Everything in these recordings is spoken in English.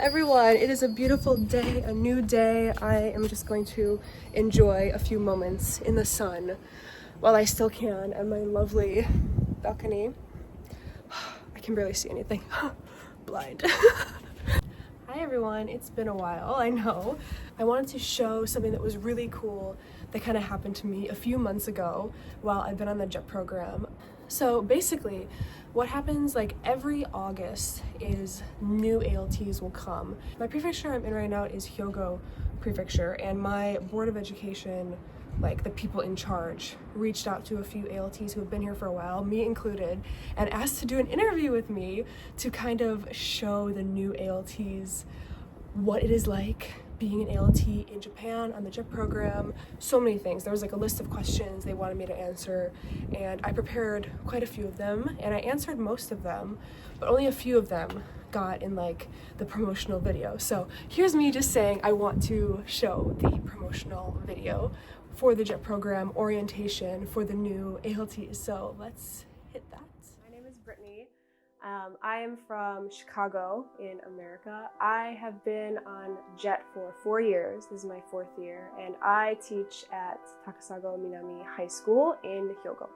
everyone, it is a beautiful day, a new day. I am just going to enjoy a few moments in the sun while I still can at my lovely balcony. I can barely see anything. Blind. Hi everyone, it's been a while, I know. I wanted to show something that was really cool that kind of happened to me a few months ago while I've been on the JET program. So basically, what happens like every August is new ALTs will come. My prefecture I'm in right now is Hyogo prefecture, and my Board of Education, like the people in charge, reached out to a few ALTs who have been here for a while, me included, and asked to do an interview with me to kind of show the new ALTs what it is like being an ALT in Japan on the JET program. So many things. There was like a list of questions they wanted me to answer, and I prepared quite a few of them, and I answered most of them, but only a few of them got in like the promotional video. So here's me just saying I want to show the promotional video for the JET program orientation for the new ALTs. So let's hit that. My name is Brittany. I am from Chicago in America. I have been on JET for 4 years. This is my 4th year, and I teach at Takasago Minami High School in Hyogo.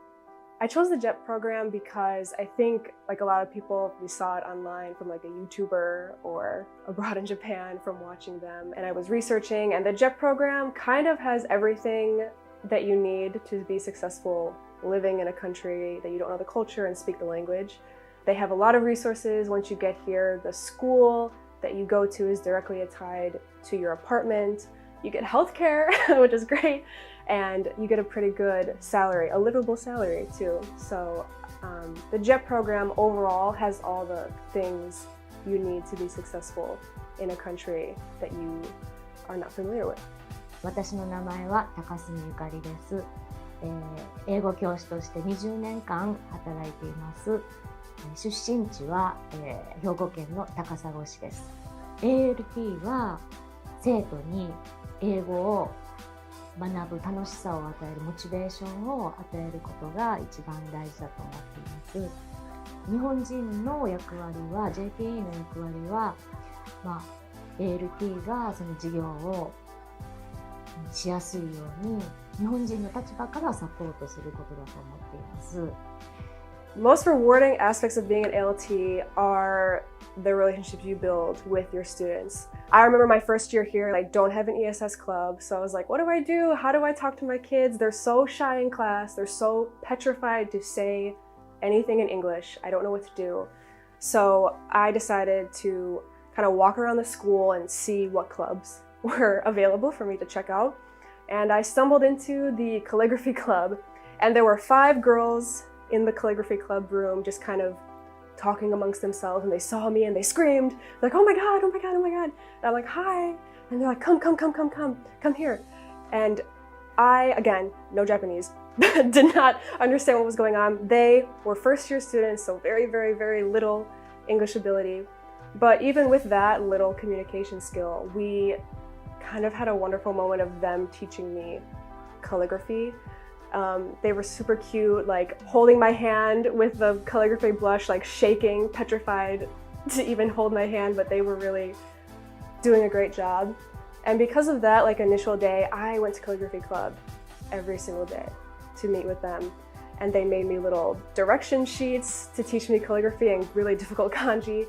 I chose the JET program because I think, like a lot of people, we saw it online from like a YouTuber or abroad in Japan from watching them, and I was researching, and the JET program kind of has everything that you need to be successful living in a country that you don't know the culture and speak the language. They have a lot of resources once you get here. The school that you go to is directly tied to your apartment. You get healthcare, which is great, and you get a pretty good salary, a livable salary too. So the JET program overall has all the things you need to be successful in a country that you are not familiar with. 私の名前は高杉ゆかりです。英語教師として20年間働いています。出身地は、兵庫県の高砂市です。ALT は生徒に英語を学ぶ楽しさを与える、モチベーションを与えることが一番大事だと思っています。日本人の役割は、JPE の役割は、ALT がその授業をしやすいように日本人の立場からサポートすることだと思っています。Most rewarding aspects of being an ALT are the relationships you build with your students. I remember my first year here, I don't have an ESS club, so I was like, what do I do? How do I talk to my kids? They're so shy in class. They're so petrified to say anything in English. I don't know what to do. So I decided to kind of walk around the school and see what clubs were available for me to check out. And I stumbled into the calligraphy club, and there were 5 girls in the calligraphy club room just kind of talking amongst themselves, and they saw me and they screamed like, oh my god, oh my god, oh my god. And I'm like, hi. And they're like, come here. And I, again, no Japanese, did not understand what was going on. They were first year students, so very, very, very little English ability. But even with that little communication skill, we kind of had a wonderful moment of them teaching me calligraphy. They were super cute, like holding my hand with the calligraphy blush, like shaking, petrified to even hold my hand, but they were really doing a great job. And because of that, like initial day, I went to calligraphy club every single day to meet with them. And they made me little direction sheets to teach me calligraphy and really difficult kanji.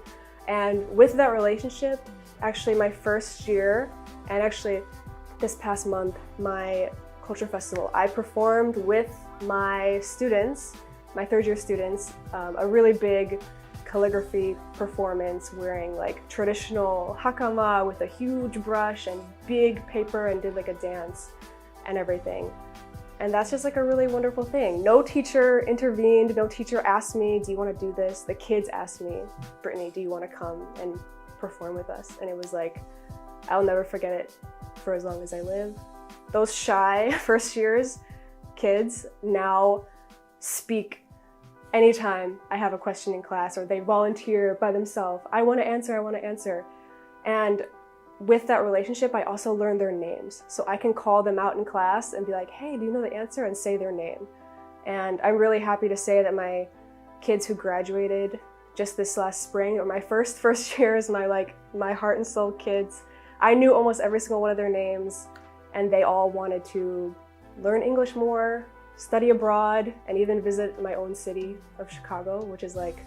And with that relationship, actually my first year, and actually this past month, my culture festival, I performed with my students, my 3rd year students, a really big calligraphy performance wearing like traditional hakama with a huge brush and big paper, and did like a dance and everything. And that's just like a really wonderful thing. No teacher intervened, no teacher asked me, do you want to do this? The kids asked me, Brittany, do you want to come and perform with us? And it was like, I'll never forget it for as long as I live. Those shy first years kids now speak anytime I have a question in class, or they volunteer by themselves. I want to answer. And with that relationship, I also learned their names. So I can call them out in class and be like, hey, do you know the answer? And say their name. And I'm really happy to say that my kids who graduated just this last spring, or my first years, my heart and soul kids. I knew almost every single one of their names, and they all wanted to learn English more, study abroad, and even visit my own city of Chicago, which is like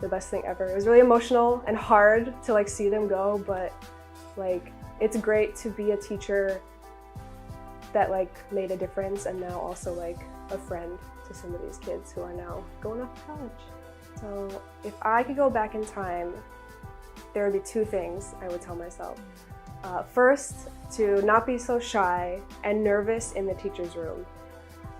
the best thing ever. It was really emotional and hard to like see them go, but like it's great to be a teacher that like made a difference, and now also like a friend to some of these kids who are now going off to college. So if I could go back in time, there would be two things I would tell myself. First, to not be so shy and nervous in the teacher's room.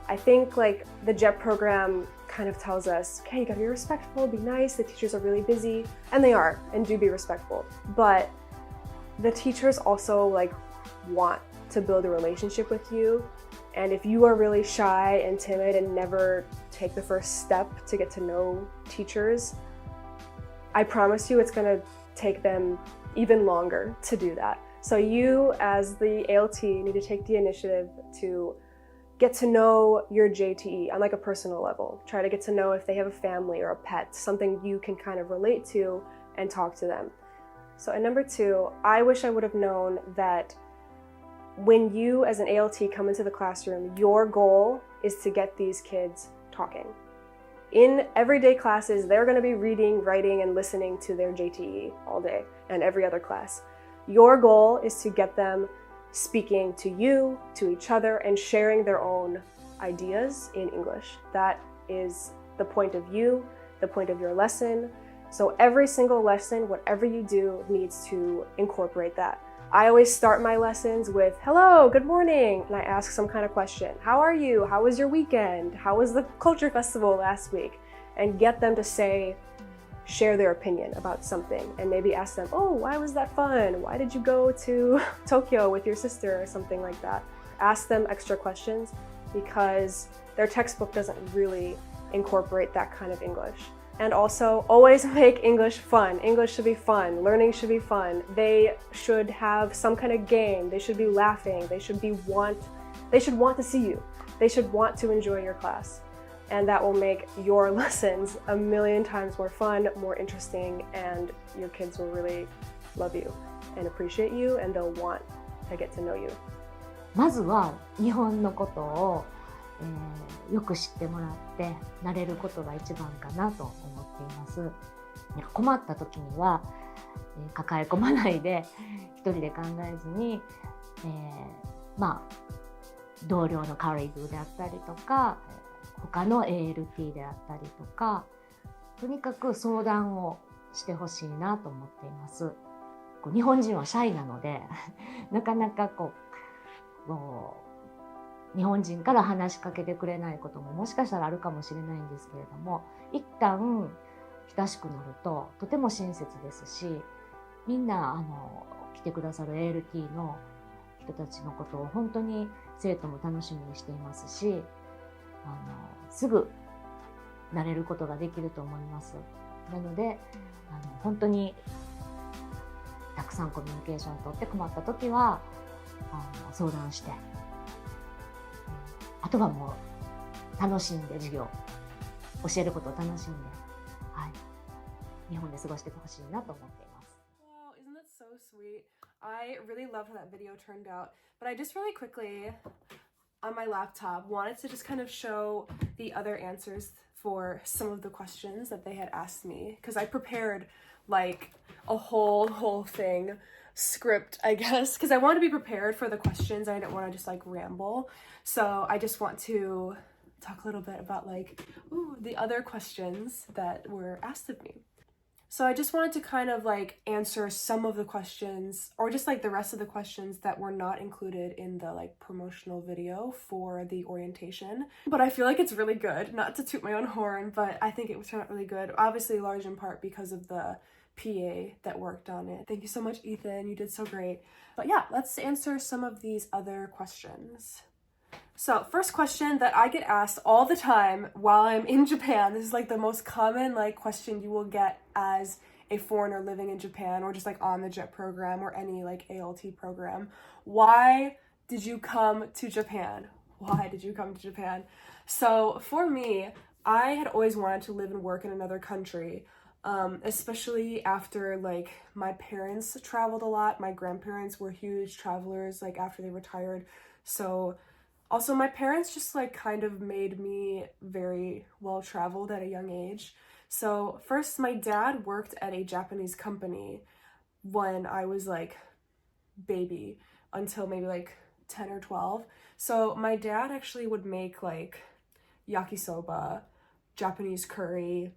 I think like the JET program kind of tells us, okay, you gotta be respectful, be nice, the teachers are really busy, and they are, and do be respectful. But the teachers also like want to build a relationship with you. And if you are really shy and timid and never take the first step to get to know teachers, I promise you it's gonna take them even longer to do that. So you as the ALT need to take the initiative to get to know your JTE on like a personal level. Try to get to know if they have a family or a pet, something you can kind of relate to and talk to them. So and number two, I wish I would have known that when you as an ALT come into the classroom, your goal is to get these kids talking. In everyday classes, they're gonna be reading, writing, and listening to their JTE all day and every other class. Your goal is to get them speaking to you, to each other, and sharing their own ideas in English. That is the point of you, the point of your lesson. So every single lesson, whatever you do, needs to incorporate that. I always start my lessons with, hello, good morning, and I ask some kind of question. How are you? How was your weekend? How was the culture festival last week? And get them to share their opinion about something, and maybe ask them, oh, why was that fun? Why did you go to Tokyo with your sister or something like that? Ask them extra questions because their textbook doesn't really incorporate that kind of English. And also, always make English fun. English should be fun. Learning should be fun. They should have some kind of game. They should be laughing. They should want to see you. They should want to enjoy your class. And that will make your lessons a million times more fun, more interesting, and your kids will really love you and appreciate you, and they'll want to get to know you. まずは日本のことを、よく知ってもらって慣れることが一番かなと思っています。困った時には、抱え込まないで一人で考えずに、同僚のカリグであったりとか他の ALT であったりとか、とにかく相談をしてほしいなと思っています。日本人はシャイなのでなかなか日本人から話しかけてくれないことももしかしたらあるかもしれないんですけれども、一旦親しくなるととても親切ですし、みんな来てくださる ALT の人たちのことを本当に生徒も楽しみにしていますし、すぐ慣れることができると思います。なので本当にたくさんコミュニケーションをとって困った時は相談して、あとはもう楽しんで授業教えることを楽しんで、日本で過ごしてほしいなと思っています。Wow, isn't that so sweet? I really loved how that video turned out, but I just really quickly on my laptop wanted to just kind of show the other answers for some of the questions that they had asked me, because I prepared like a whole thing script, I guess, because I wanted to be prepared for the questions. I didn't want to just like ramble, so I just want to talk a little bit about like the other questions that were asked of me. So I just wanted to kind of like answer some of the questions, or just like the rest of the questions that were not included in the like promotional video for the orientation. But I feel like it's really good, not to toot my own horn, but I think it turned out really good. Obviously large in part because of the PA that worked on it. Thank you so much, Ethan, you did so great. But yeah, let's answer some of these other questions. So first question that I get asked all the time while I'm in Japan, this is like the most common like question you will get as a foreigner living in Japan, or just like on the JET program or any like ALT program. Why did you come to Japan? Why did you come to Japan? So for me, I had always wanted to live and work in another country, especially after like my parents traveled a lot. My grandparents were huge travelers like after they retired. So also my parents just like kind of made me very well traveled at a young age. So first my dad worked at a Japanese company when I was like baby until maybe like 10 or 12. So my dad actually would make like yakisoba, Japanese curry,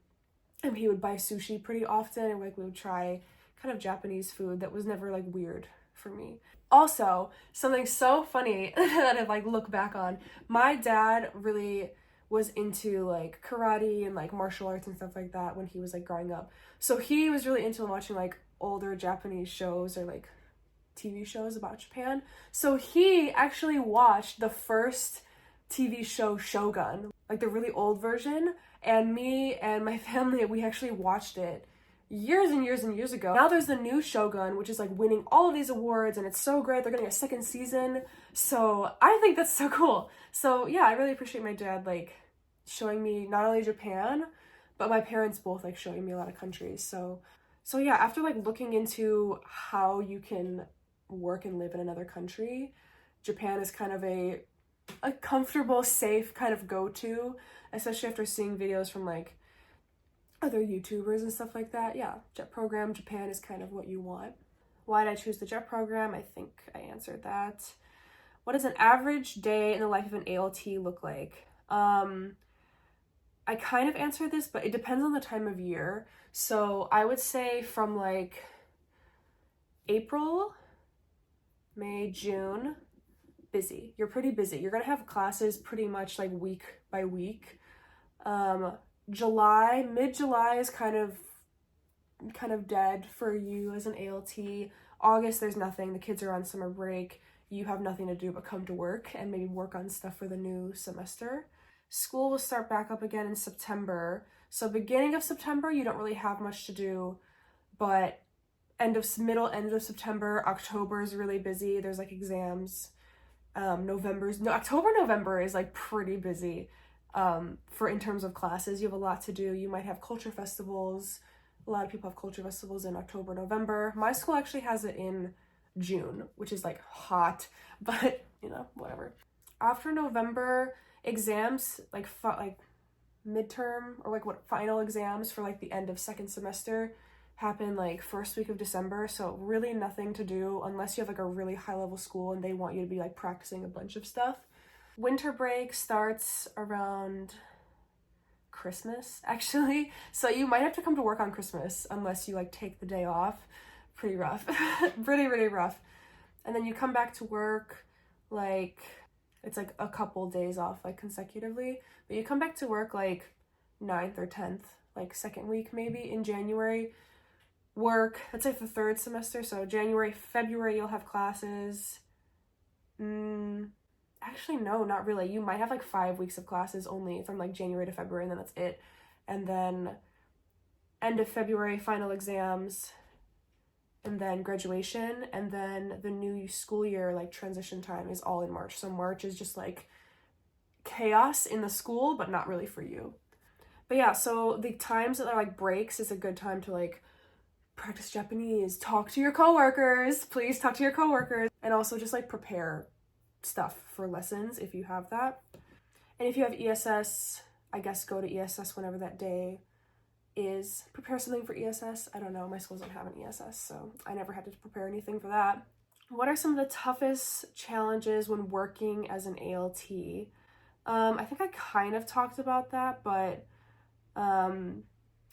and he would buy sushi pretty often, and like we would try kind of Japanese food that was never like weird for me. Also, something so funny that I like look back on, my dad really was into like karate and like martial arts and stuff like that when he was like growing up. So he was really into watching like older Japanese shows or like TV shows about Japan. So he actually watched the first TV show Shogun, like the really old version, and me and my family, we actually watched it years and years and years ago. Now there's the new Shogun, which is like winning all of these awards, and it's so great. They're getting a second season. So I think that's so cool. So yeah, I really appreciate my dad like showing me not only Japan, but my parents both like showing me a lot of countries. So yeah, after like looking into how you can work and live in another country, Japan is kind of a comfortable, safe kind of go-to, especially after seeing videos from like other YouTubers and stuff like that. Yeah, JET program, Japan is kind of what you want. Why did I choose the JET program? I think I answered that. What does an average day in the life of an ALT look like? I kind of answered this, but it depends on the time of year. So I would say from like April, May, June, busy. You're pretty busy. You're gonna have classes pretty much like week by week. July, mid-July is kind of dead for you as an ALT. August, there's nothing. The kids are on summer break. You have nothing to do but come to work and maybe work on stuff for the new semester. School will start back up again in September. So beginning of September, you don't really have much to do, but end of September, October is really busy. There's like exams. October, November is like pretty busy for in terms of classes. You have a lot to do. You might have culture festivals. A lot of people have culture festivals in October, November. My school actually has it in June, which is like hot, but you know, whatever. After November, exams like midterm or like final exams for like the end of second semester happen like first week of December, so really nothing to do unless you have like a really high level school and they want you to be like practicing a bunch of stuff. Winter break starts around Christmas actually, so you might have to come to work on Christmas unless you like take the day off. Pretty rough. Really rough. And then you come back to work like it's like a couple days off like consecutively, but you come back to work like 9th or 10th, like second week maybe in January. Work, that's like the third semester, so January, February you'll have classes. Actually no, not really. You might have like 5 weeks of classes only from like January to February, and then that's it. And then end of February, final exams, and then graduation, and then the new school year, like transition time, is all in March. So March is just like chaos in the school, but not really for you. But yeah, so the times that are like breaks is a good time to like practice Japanese, talk to your coworkers, please talk to your coworkers, and also just like prepare stuff for lessons if you have that. And if you have ESS, I guess go to ESS whenever that day is. Prepare something for ESS. I don't know, my school doesn't have an ESS, so I never had to prepare anything for that. What are some of the toughest challenges when working as an ALT? I think I kind of talked about that, but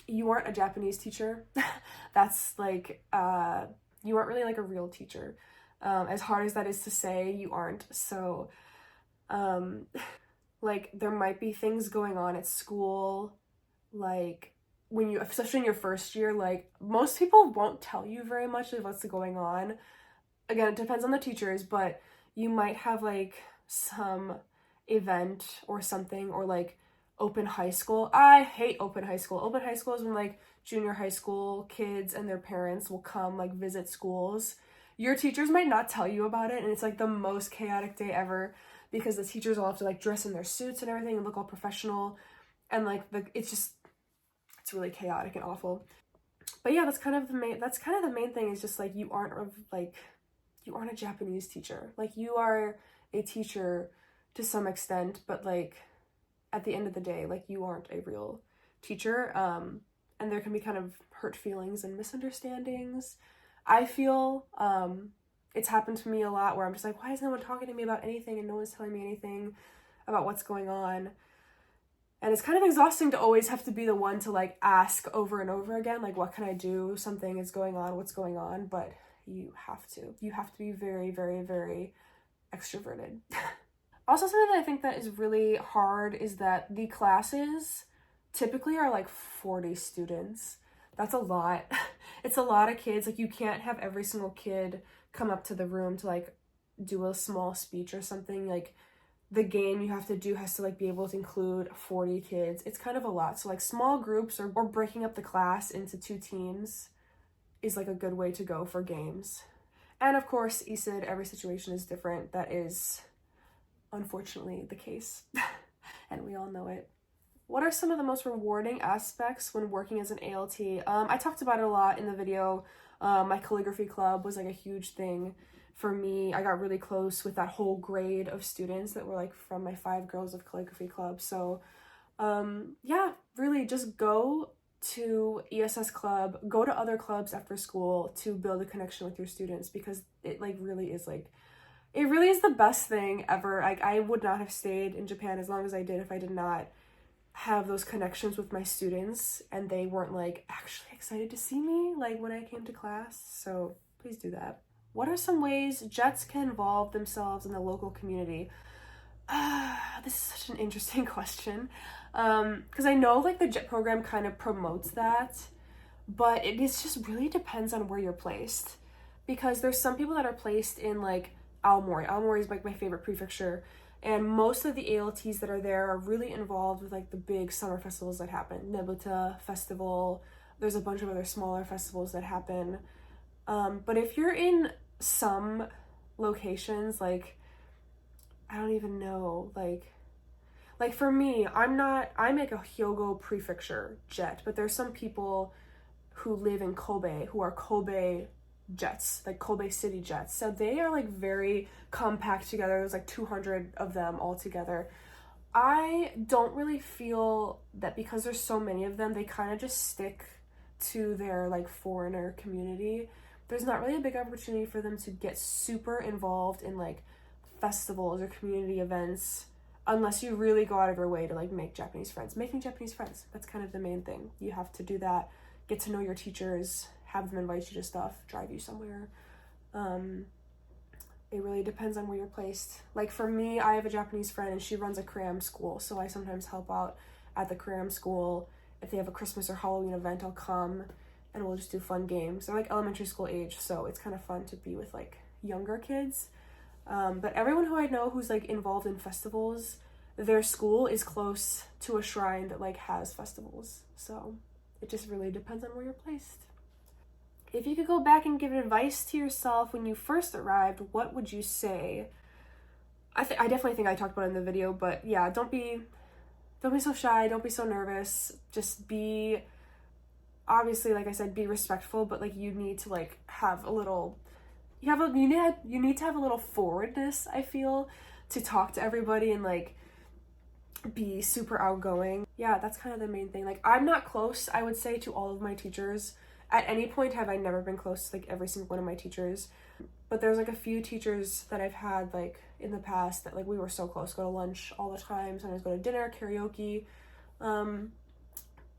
you aren't a Japanese teacher. That's like, you aren't really like a real teacher. As hard as that is to say, you aren't. So, like there might be things going on at school, like when you, especially in your first year, like most people won't tell you very much of what's going on. Again, it depends on the teachers, but you might have like some event or something, or like open high school. I hate open high school. Open high school is when like junior high school kids and their parents will come like visit schools. Your teachers might not tell you about it, and it's like the most chaotic day ever because the teachers all have to like dress in their suits and everything and look all professional, and like it's It's really chaotic and awful. But yeah, that's kind of the main thing, is just like you aren't a Japanese teacher. Like, you are a teacher to some extent, but like at the end of the day, like, you aren't a real teacher. And there can be kind of hurt feelings and misunderstandings. I feel it's happened to me a lot, where I'm just like, why is no one talking to me about anything, and no one's telling me anything about what's going on? And it's kind of exhausting to always have to be the one to like ask over and over again, like, what can I do? Something is going on, what's going on? But you have to be very, very, very extroverted. Also, something that I think that is really hard is that the classes typically are like 40 students. That's a lot. It's a lot of kids. Like, you can't have every single kid come up to the room to like do a small speech or something. Like, the game you have to do has to like be able to include 40 kids. It's kind of a lot. So like small groups or breaking up the class into 2 teams is like a good way to go for games. And of course, ESID, every situation is different. That is unfortunately the case. And we all know it. What are some of the most rewarding aspects when working as an ALT? I talked about it a lot in the video. My calligraphy club was like a huge thing for me. I got really close with that whole grade of students that were like from my 5 girls of calligraphy club. So yeah, really just go to ESS club, go to other clubs after school to build a connection with your students, because it really is the best thing ever. Like, I would not have stayed in Japan as long as I did if I did not have those connections with my students and they weren't like actually excited to see me like when I came to class. So please do that. What are some ways Jets can involve themselves in the local community? This is such an interesting question, because I know like the Jet program kind of promotes that, but it just really depends on where you're placed, because there's some people that are placed in like Aomori. Aomori is like my favorite prefecture, and most of the ALTs that are there are really involved with like the big summer festivals that happen. Nebuta Festival, there's a bunch of other smaller festivals that happen. But if you're in some locations, like, I don't even know, like for me, I'm like a Hyogo prefecture Jet, but there's some people who live in Kobe who are Kobe Jets, like Kobe City Jets. So they are like very compact together. There's like 200 of them all together. I don't really feel that because there's so many of them, they kind of just stick to their like foreigner community. There's not really a big opportunity for them to get super involved in like festivals or community events unless you really go out of your way to like make Japanese friends. Making Japanese friends, that's kind of the main thing. You have to do that, get to know your teachers, have them invite you to stuff, drive you somewhere. It really depends on where you're placed. Like for me, I have a Japanese friend and she runs a cram school, so I sometimes help out at the cram school. If they have a Christmas or Halloween event, I'll come and we'll just do fun games. They're like elementary school age, so it's kind of fun to be with like younger kids. But everyone who I know who's like involved in festivals, their school is close to a shrine that like has festivals. So it just really depends on where you're placed. If you could go back and give advice to yourself when you first arrived, what would you say? I definitely think I talked about it in the video, but yeah, don't be so shy, don't be so nervous. Just be, obviously, like I said, be respectful, but like you need to like have a little, you need to have a little forwardness, I feel, to talk to everybody and like be super outgoing. Yeah, that's kind of the main thing. Like, I'm not close, I would say, to all of my teachers. At any point have I never been close to like every single one of my teachers, but there's like a few teachers that I've had like in the past that like we were so close, go to lunch all the time, sometimes go to dinner, karaoke.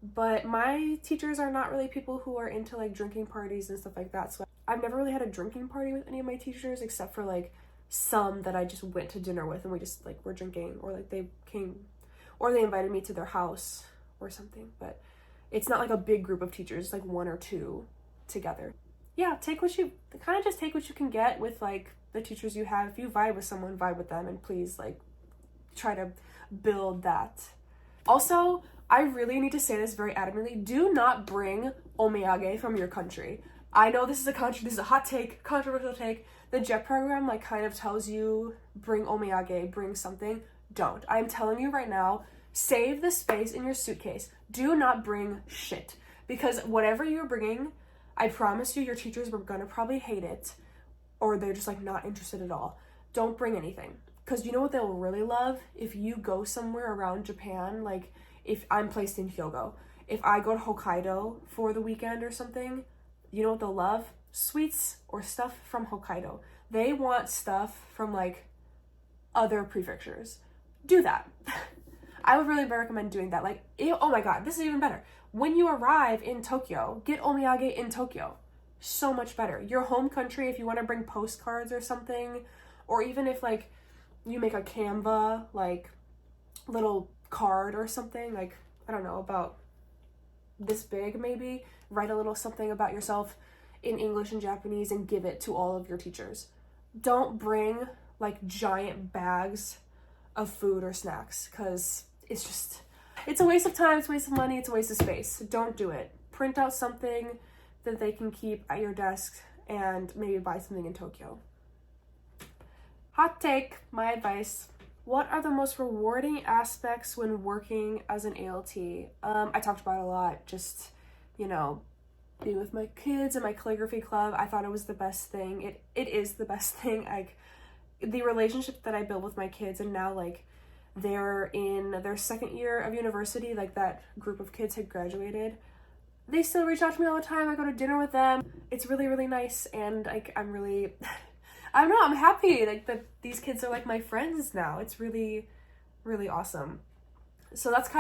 But my teachers are not really people who are into like drinking parties and stuff like that, so I've never really had a drinking party with any of my teachers except for like some that I just went to dinner with and we just like were drinking, or like they came or they invited me to their house or something. But it's not like a big group of teachers, like 1 or 2 together. Yeah, take what you can get with like the teachers you have. If you vibe with someone, vibe with them, and please like try to build that. Also, I really need to say this very adamantly, do not bring omiyage from your country. I know this is a hot take, controversial take. The JET program like kind of tells you bring omiyage, bring something. Don't. I'm telling you right now, Save the space in your suitcase. Do not bring shit. Because whatever you're bringing, I promise you, your teachers were gonna probably hate it, or they're just like not interested at all. Don't bring anything. Because you know what they'll really love? If you go somewhere around Japan, like if I'm placed in Hyogo, if I go to Hokkaido for the weekend or something, you know what they'll love? Sweets or stuff from Hokkaido. They want stuff from like other prefectures. Do that. I would really recommend doing that. Like, oh my god, this is even better. When you arrive in Tokyo, get omiyage in Tokyo. So much better. Your home country, if you want to bring postcards or something, or even if like you make a Canva like little card or something, like I don't know, about this big maybe, write a little something about yourself in English and Japanese and give it to all of your teachers. Don't bring like giant bags of food or snacks, because it's a waste of time, it's a waste of money, it's a waste of space. Don't do it. Print out something that they can keep at your desk and maybe buy something in Tokyo. Hot take, my advice. What are the most rewarding aspects when working as an ALT? I talked about it a lot, just, being with my kids and my calligraphy club. I thought it was the best thing. It is the best thing. The relationship that I built with my kids, and now like they're in their second year of university, like that group of kids had graduated. They still reach out to me all the time. I go to dinner with them. It's really, really nice, and like I'm really I don't know, I'm happy like that these kids are like my friends now. It's really, really awesome. So that's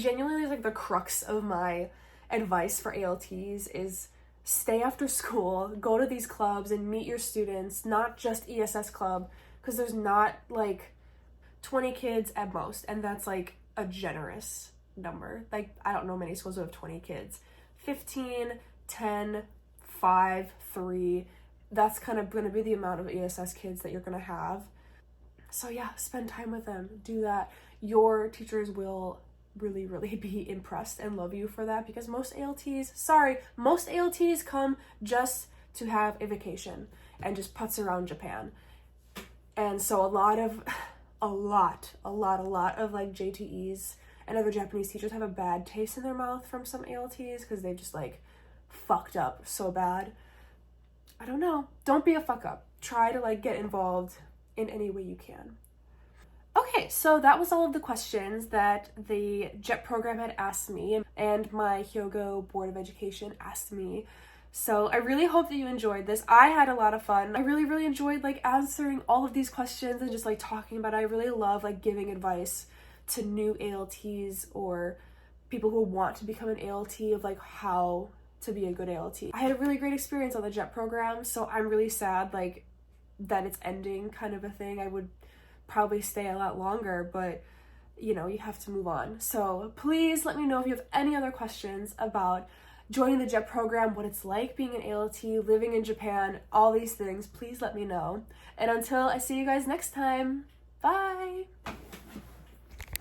genuinely like the crux of my advice for ALTs is stay after school, go to these clubs and meet your students, not just ESS club, because there's not like 20 kids at most, and that's like a generous number. Like I don't know many schools that have 20 kids. 15, 10, 5, 3, that's kind of going to be the amount of ESS kids that you're going to have. So yeah, spend time with them. Do that. Your teachers will really, really be impressed and love you for that, because most ALTs come just to have a vacation and just putz around Japan. And so a lot of like JTEs and other Japanese teachers have a bad taste in their mouth from some ALTs because they just like fucked up so bad. I don't know. Don't be a fuck up. Try to like get involved in any way you can. Okay, so that was all of the questions that the JET program had asked me and my Hyogo Board of Education asked me. So I really hope that you enjoyed this. I had a lot of fun. I really, really enjoyed like answering all of these questions and just like talking about it. I really love like giving advice to new ALTs or people who want to become an ALT of like how to be a good ALT. I had a really great experience on the JET program, so I'm really sad like that it's ending, kind of a thing. I would probably stay a lot longer, but you have to move on. So please let me know if you have any other questions about joining the JET program, what it's like being an ALT, living in Japan, all these things. Please let me know. And until I see you guys next time, bye!